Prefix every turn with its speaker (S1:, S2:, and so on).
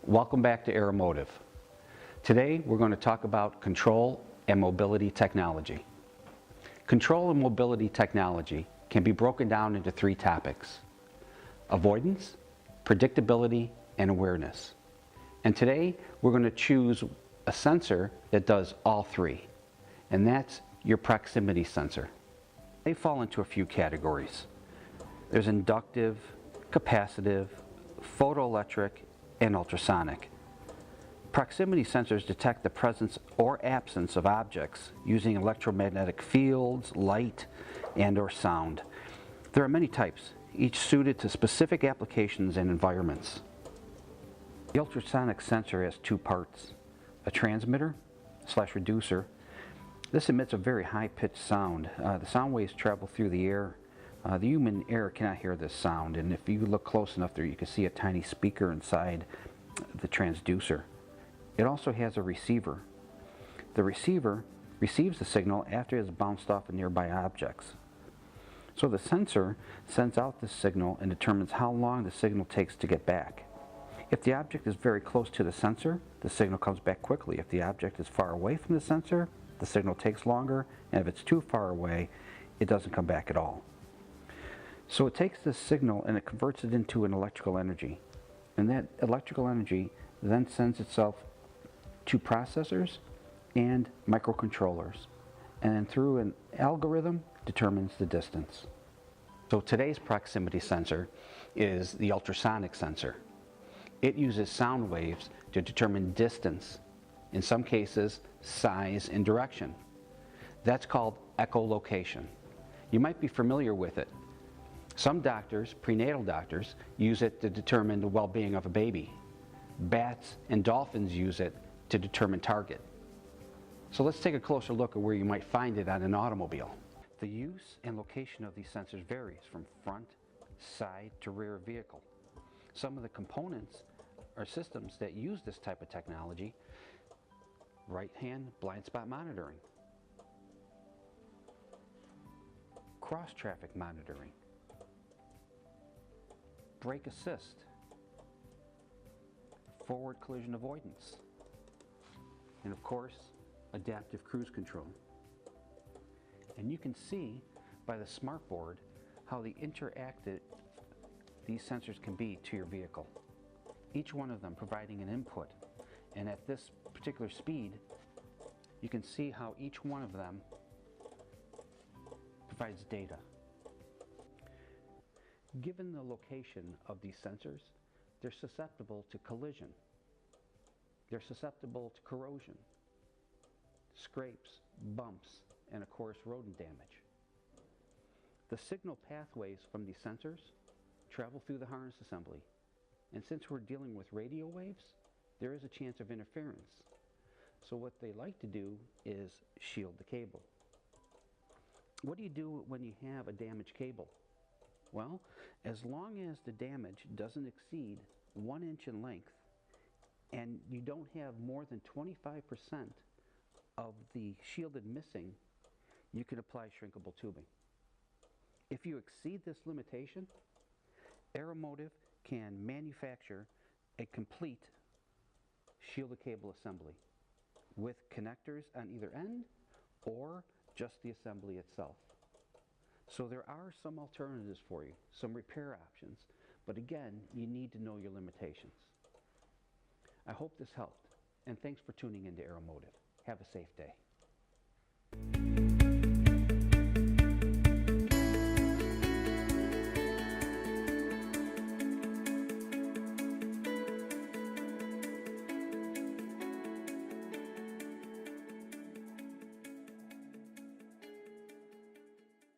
S1: Welcome back to Aeromotive. Today we're going to talk about control and mobility technology. Control and mobility technology can be broken down into three topics: avoidance, predictability, and awareness. And today we're going to choose a sensor that does all three, and that's your proximity sensor. They fall into a few categories. There's inductive, capacitive, photoelectric, and ultrasonic. Proximity sensors detect the presence or absence of objects using electromagnetic fields, light, and/or sound. There are many types, each suited to specific applications and environments. The ultrasonic sensor has two parts: a transmitter/reducer. This emits a very high-pitched sound. The sound waves travel through the air. The human ear cannot hear this sound, and if you look close enough there, you can see a tiny speaker inside the transducer. It also has a receiver. The receiver receives the signal after it has bounced off of nearby objects. So the sensor sends out the signal and determines how long the signal takes to get back. If the object is very close to the sensor, the signal comes back quickly. If the object is far away from the sensor, the signal takes longer, and if it's too far away, it doesn't come back at all. So it takes this signal and it converts it into an electrical energy. And that electrical energy then sends itself to processors and microcontrollers. And then through an algorithm, determines the distance. So today's proximity sensor is the ultrasonic sensor. It uses sound waves to determine distance, in some cases, size and direction. That's called echolocation. You might be familiar with it. Some doctors, prenatal doctors, use it to determine the well-being of a baby. Bats and dolphins use it to determine target. So let's take a closer look at where you might find it on an automobile. The use and location of these sensors varies from front, side, to rear vehicle. Some of the components are systems that use this type of technology: right-hand blind spot monitoring, cross-traffic monitoring, brake assist, forward collision avoidance, and of course, adaptive cruise control. And you can see by the smartboard how interactive these sensors can be to your vehicle. Each one of them providing an input, and at this particular speed, you can see how each one of them provides data. Given the location of these sensors, they're susceptible to collision. They're susceptible to corrosion, scrapes, bumps, and of course rodent damage. The signal pathways from these sensors travel through the harness assembly, and since we're dealing with radio waves, there is a chance of interference. So what they like to do is shield the cable. What do you do when you have a damaged cable? Well, as long as the damage doesn't exceed 1 inch in length and you don't have more than 25% of the shielded missing, you can apply shrinkable tubing. If you exceed this limitation, Aeromotive can manufacture a complete shielded cable assembly with connectors on either end or just the assembly itself. So there are some alternatives for you, some repair options, but again, you need to know your limitations. I hope this helped, and thanks for tuning into Aeromotive. Have a safe day.